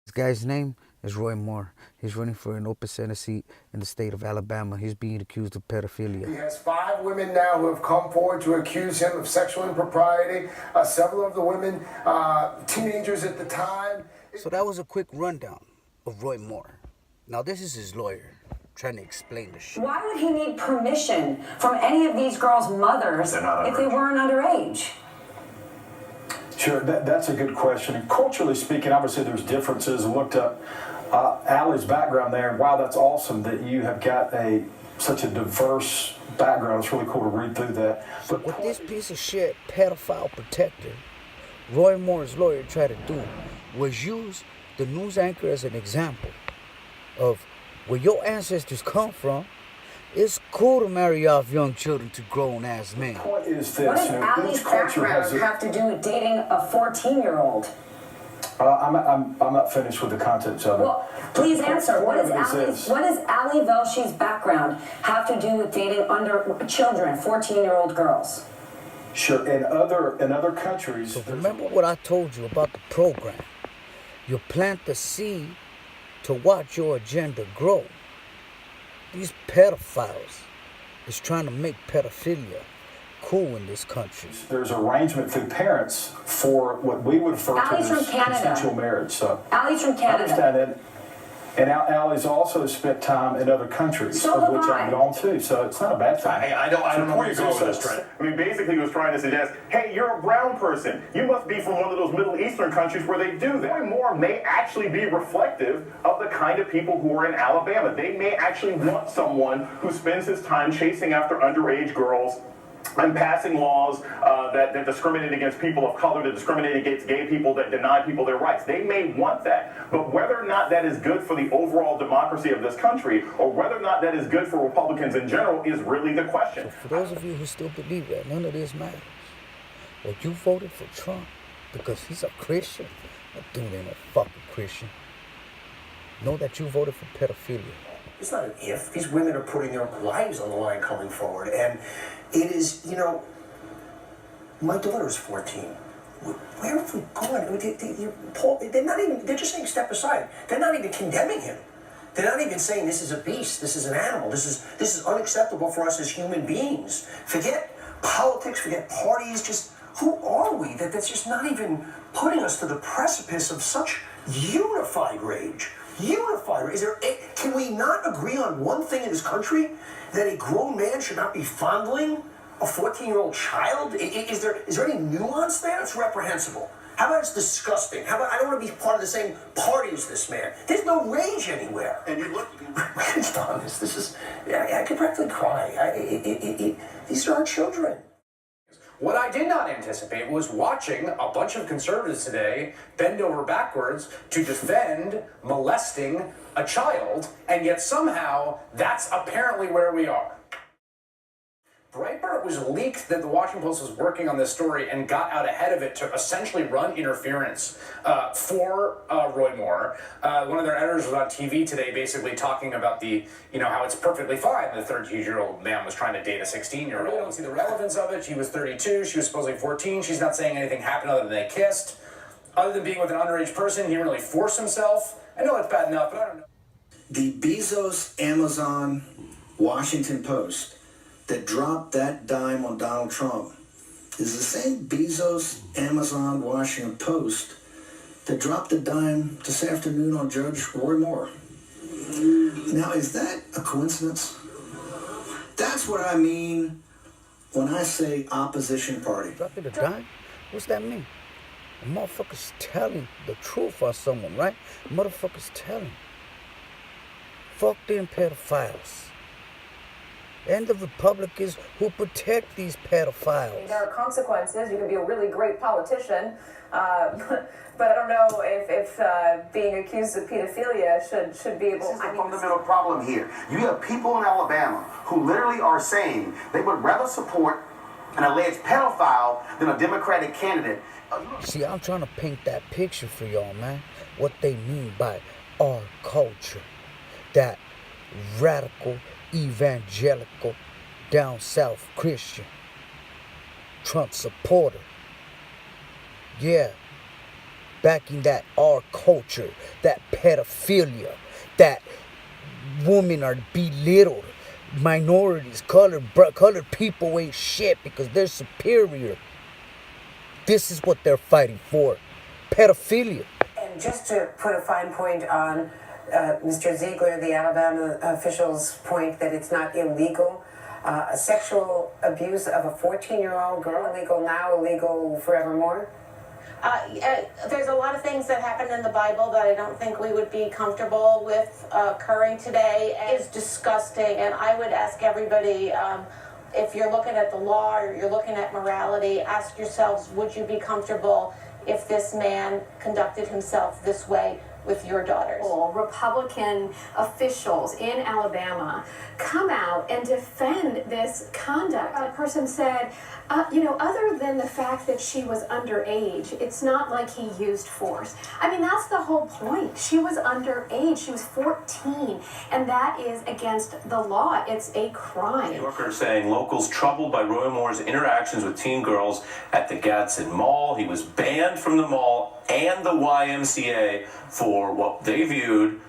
This guy's name is Roy Moore. He's running for an open Senate seat in the state of Alabama. He's being accused of pedophilia. He has 5 women now who have come forward to accuse him of sexual impropriety. Several of the women, teenagers at the time. So that was a quick rundown of Roy Moore. Now this is his lawyer trying to explain the shit. Why would he need permission from any of these girls' mothers if they weren't underage? Sure, that's a good question. And culturally speaking, obviously there's differences. I looked up Allie's background there, and wow, that's awesome that you have got such a diverse background. It's really cool to read through that. But what this piece of shit pedophile protector, Roy Moore's lawyer, tried to do was use the news anchor as an example of where your ancestors come from. It's cool to marry off young children to grown-ass men. The point is this, What does Allie's background have to do with dating a 14-year-old? I'm not finished with the contents of it. Well, please answer. What does Allie Velsh's background have to do with dating children, 14-year-old girls? Sure, in other countries. So remember what I told you about the program. You plant the seed to watch your agenda grow. These pedophiles is trying to make pedophilia cool in this country. There's arrangement through parents for what we would refer to as consensual marriage. So Allie's from Canada. I understand that. And Allie's also spent time in other countries, so of which I've gone to. So it's not a bad thing. I don't know where you're going with this, Trent. I mean, basically he was trying to suggest, hey, you're a brown person. You must be from one of those Middle Eastern countries where they do that. Roy Moore may actually be reflective of the kind of people who are in Alabama. They may actually want someone who spends his time chasing after underage girls and passing laws that discriminate against people of color, that discriminate against gay people, that deny people their rights. They may want that. But whether or not that is good for the overall democracy of this country, or whether or not that is good for Republicans in general, is really the question. So for those of you who still believe that none of this matters, or you voted for Trump because he's a Christian, that dude ain't a fucking Christian, know that you voted for pedophilia. It's not an if. These women are putting their lives on the line coming forward. And it is, my daughter's 14. Where have we gone? They're just saying step aside. They're not even condemning him. They're not even saying this is a beast, this is an animal, this is unacceptable for us as human beings. Forget politics, forget parties, just who are we? That's just not even putting us to the precipice of such unified rage. Unified. Can we not agree on one thing in this country? That a grown man should not be fondling a 14-year-old child? Is there any nuance there? It's reprehensible. How about it's disgusting? How about I don't want to be part of the same party as this man? There's no rage anywhere. And you look. It's honest. This is. I could practically cry. These are our children. What I did not anticipate was watching a bunch of conservatives today bend over backwards to defend molesting a child, and yet somehow that's apparently where we are. Breitbart was leaked that the Washington Post was working on this story and got out ahead of it to essentially run interference for Roy Moore. One of their editors was on TV today basically talking about how it's perfectly fine the 32-year-old man was trying to date a 16-year-old. I really don't see the relevance of it. She was 32, she was supposedly 14. She's not saying anything happened other than they kissed. Other than being with an underage person, he didn't really force himself. I know it's bad enough, but I don't know. The Bezos, Amazon, Washington Post that dropped that dime on Donald Trump is the same Bezos, Amazon, Washington Post that dropped the dime this afternoon on Judge Roy Moore. Now, is that a coincidence? That's what I mean when I say opposition party. Dropping the dime? What's that mean? A motherfucker's telling the truth on someone, right? A motherfucker's telling. Fuck them pedophiles. And the Republicans who protect these pedophiles. There are consequences. You can be a really great politician, but I don't know if being accused of pedophilia should be able. This is the fundamental problem here. You have people in Alabama who literally are saying they would rather support an alleged pedophile than a Democratic candidate. See, I'm trying to paint that picture for y'all, man. What they mean by our culture. That radical, evangelical, down south Christian, Trump supporter. Yeah, backing that our culture, that pedophilia, that women are belittled, minorities, colored people ain't shit because they're superior. This is what they're fighting for. Pedophilia. And just to put a fine point on Mr. Ziegler, the Alabama official's point that it's not illegal. Sexual abuse of a 14-year-old girl, illegal now, illegal forevermore? There's a lot of things that happen in the Bible that I don't think we would be comfortable with occurring today. It's disgusting, and I would ask everybody, if you're looking at the law or you're looking at morality, ask yourselves, would you be comfortable if this man conducted himself this way with your daughters? Republican officials in Alabama come out and defend this conduct. A person said, other than the fact that she was underage, it's not like he used force. I mean, that's the whole point. She was underage. She was 14, and that is against the law. It's a crime. New Yorker saying locals troubled by Roy Moore's interactions with teen girls at the Gadsden Mall. He was banned from the mall and the YMCA for what they viewed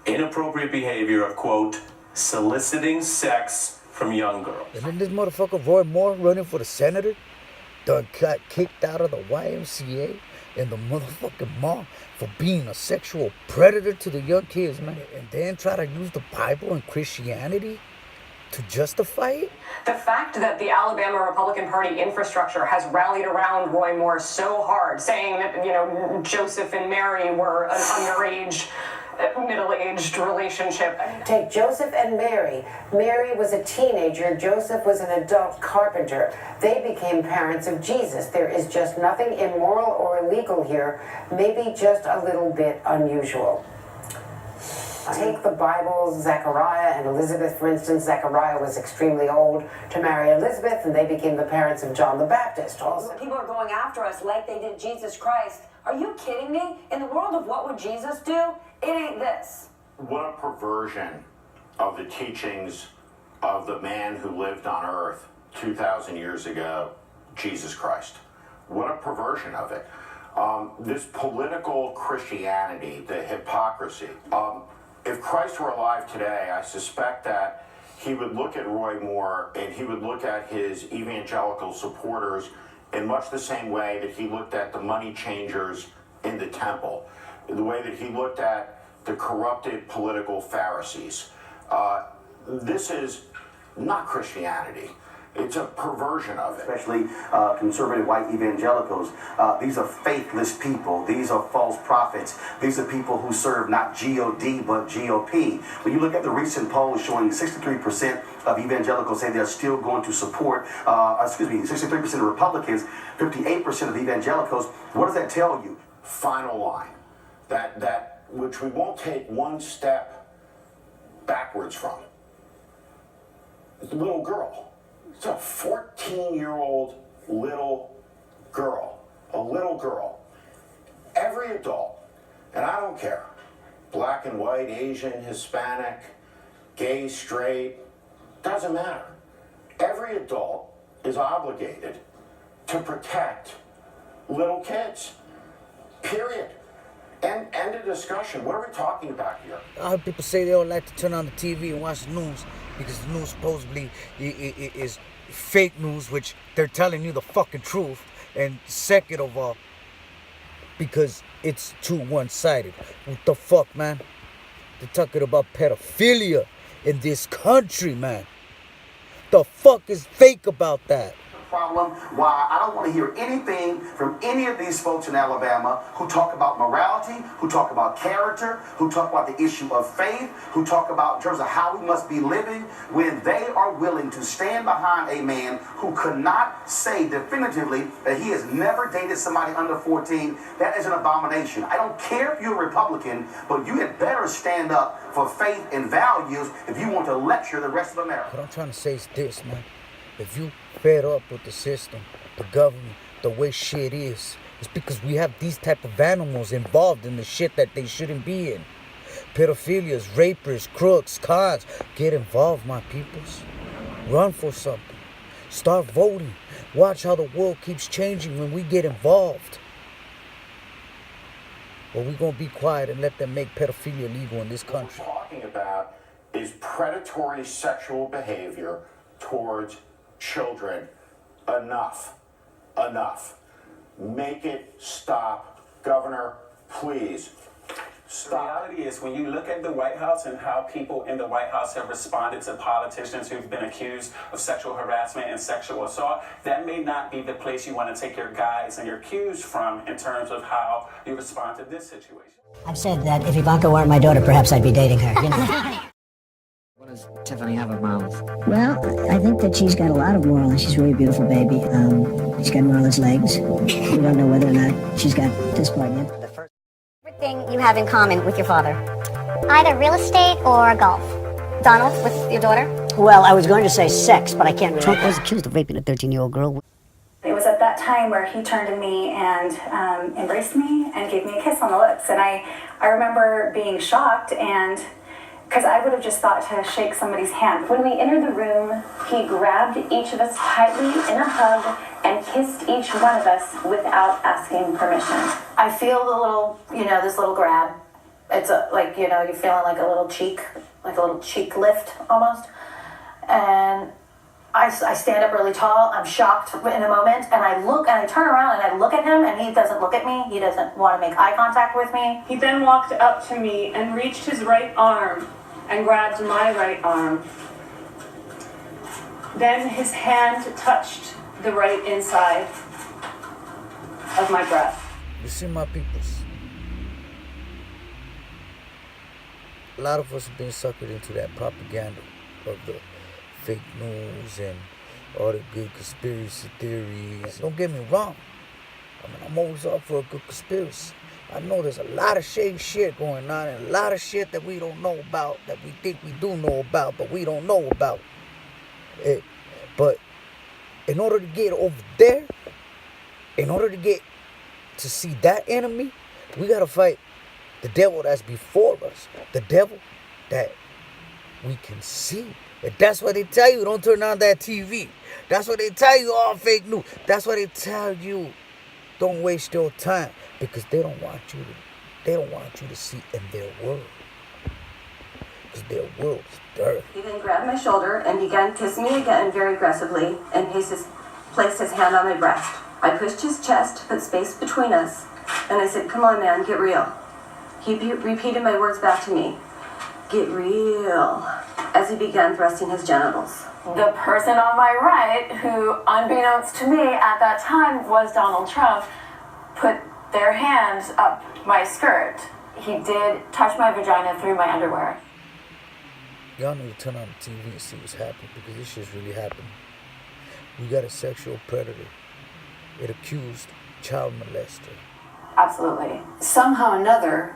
inappropriate behavior of, quote, soliciting sex from young girls. And then this motherfucker Roy Moore running for the senator done got kicked out of the YMCA and the motherfucking mall for being a sexual predator to the young kids, man. And then try to use the Bible and Christianity to justify it? The fact that the Alabama Republican Party infrastructure has rallied around Roy Moore so hard, saying that, Joseph and Mary were an underage, middle-aged relationship. Take Joseph and Mary. Mary was a teenager. Joseph was an adult carpenter. They became parents of Jesus. There is just nothing immoral or illegal here, maybe just a little bit unusual. Take the Bible, Zechariah and Elizabeth, for instance. Zechariah was extremely old to marry Elizabeth, and they became the parents of John the Baptist also. People are going after us like they did Jesus Christ. Are you kidding me? In the world of what would Jesus do, it ain't this. What a perversion of the teachings of the man who lived on earth 2,000 years ago, Jesus Christ. What a perversion of it. This political Christianity, the hypocrisy. If Christ were alive today, I suspect that he would look at Roy Moore and he would look at his evangelical supporters in much the same way that he looked at the money changers in the temple, the way that he looked at the corrupted political Pharisees. This is not Christianity. It's a perversion of it. Especially conservative white evangelicals. These are faithless people. These are false prophets. These are people who serve not G-O-D but G-O-P. When you look at the recent polls showing 63% of evangelicals say they're still going to support, 63% of Republicans, 58% of evangelicals, what does that tell you? Final line. That which we won't take one step backwards from. It's a little girl. It's a 14-year-old little girl. A little girl. Every adult, and I don't care, black and white, Asian, Hispanic, gay, straight, doesn't matter. Every adult is obligated to protect little kids. Period. End of discussion. What are we talking about here? A lot of people say they don't like to turn on the TV and watch the news because the news supposedly is fake news, which they're telling you the fucking truth. And second of all, because it's too one-sided. What the fuck, man? They're talking about pedophilia in this country, man. The fuck is fake about that? Problem why I don't want to hear anything from any of these folks in Alabama who talk about morality, who talk about character, who talk about the issue of faith, who talk about in terms of how we must be living, when they are willing to stand behind a man who could not say definitively that he has never dated somebody under 14. That is an abomination. I don't care if you're a Republican, but you had better stand up for faith and values if you want to lecture the rest of America. What I'm trying to say is this, man. If you fed up with the system, the government, the way shit is, it's because we have these type of animals involved in the shit that they shouldn't be in. Pedophilias, rapers, crooks, cons. Get involved, my peoples. Run for something. Start voting. Watch how the world keeps changing when we get involved. Or we gonna be quiet and let them make pedophilia legal in this country? What we're talking about is predatory sexual behavior towards children. Enough. Enough. Make it stop. Governor, please. The reality is, when you look at the White House and how people in the White House have responded to politicians who've been accused of sexual harassment and sexual assault, that may not be the place you want to take your guides and your cues from in terms of how you respond to this situation. I've said that if Ivanka weren't my daughter, perhaps I'd be dating her. You know? What does Tiffany have of morals? Well, I think that she's got a lot of moral, and she's a really beautiful baby. She's got Marla's legs. We don't know whether or not she's got this part yet. Thing you have in common with your father? Either real estate or golf. Donald, with your daughter? Well, I was going to say sex, but I can't really. Trump was accused of raping a 13-year-old girl. It was at that time where he turned to me and embraced me and gave me a kiss on the lips. And I remember being shocked, and because I would have just thought to shake somebody's hand. When we entered the room, he grabbed each of us tightly in a hug and kissed each one of us without asking permission. I feel the little, this little grab. It's like, you're feeling like a little cheek lift almost. And I stand up really tall. I'm shocked in a moment, and I look and I turn around and I look at him, and he doesn't look at me. He doesn't want to make eye contact with me. He then walked up to me and reached his right arm and grabbed my right arm. Then his hand touched the right inside of my breast. You see, my peoples, a lot of us have been suckered into that propaganda of the fake news and all the good conspiracy theories. Don't get me wrong. I'm always up for a good conspiracy. I know there's a lot of shady shit going on and a lot of shit that we don't know about, that we think we do know about, but we don't know about. But in order to get over there, in order to get to see that enemy, we gotta fight the devil that's before us, the devil that we can see. And that's what they tell you, don't turn on that TV. That's what they tell you, all fake news. That's what they tell you, don't waste your time, because they don't want you to see in their world. Because their world is dirty. He then grabbed my shoulder and began kissing me again very aggressively and placed his hand on my breast. I pushed his chest, put space between us, and I said, "Come on, man, get real." He repeated my words back to me, "Get real," as he began thrusting his genitals. The person on my right, who, unbeknownst to me at that time, was Donald Trump, put their hands up my skirt. He did touch my vagina through my underwear. Y'all need to turn on the TV and see what's happening, because this shit's really happening. We got a sexual predator, an accused child molester. Absolutely. Somehow or another,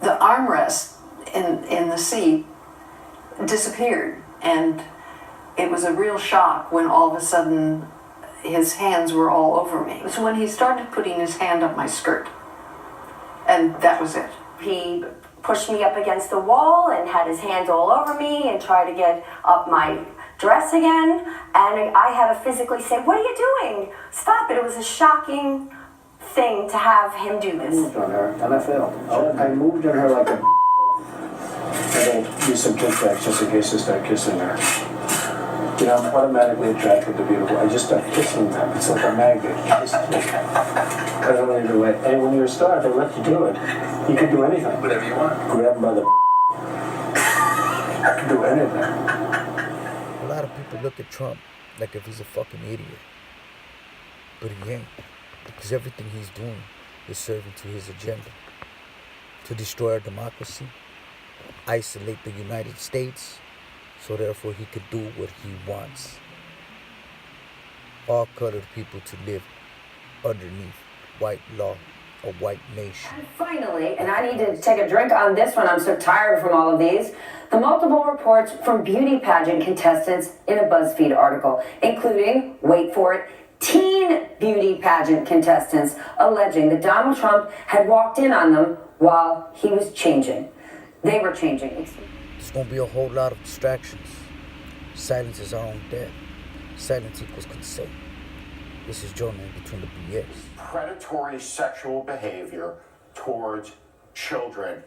the armrest in the seat disappeared, and it was a real shock when all of a sudden his hands were all over me. So when he started putting his hand up my skirt, and that was it. He pushed me up against the wall and had his hands all over me and tried to get up my dress again, and I had to physically say, "What are you doing? Stop it." It was a shocking thing to have him do this. I moved on her, and I failed. I moved on her like a and then use some kickbacks just in case I start kissing her. I'm automatically attracted to beautiful. I just start kissing them. It's like a magnet. I don't want to do it. And when you're a star, they let you do it. You can do anything. Whatever you want. Grab them by the I can do anything. A lot of people look at Trump like if he's a fucking idiot. But he ain't. Because everything he's doing is serving to his agenda. To destroy our democracy, isolate the United States, so therefore he could do what he wants. All colored people to live underneath white law, a white nation. And finally, and I need to take a drink on this one, I'm so tired from all of these, the multiple reports from beauty pageant contestants in a BuzzFeed article, including, wait for it, teen beauty pageant contestants alleging that Donald Trump had walked in on them while he was changing. They were changing. There's going to be a whole lot of distractions. Silence is our own death. Silence equals consent. This is Jonah in Between the BS. Predatory sexual behavior towards children.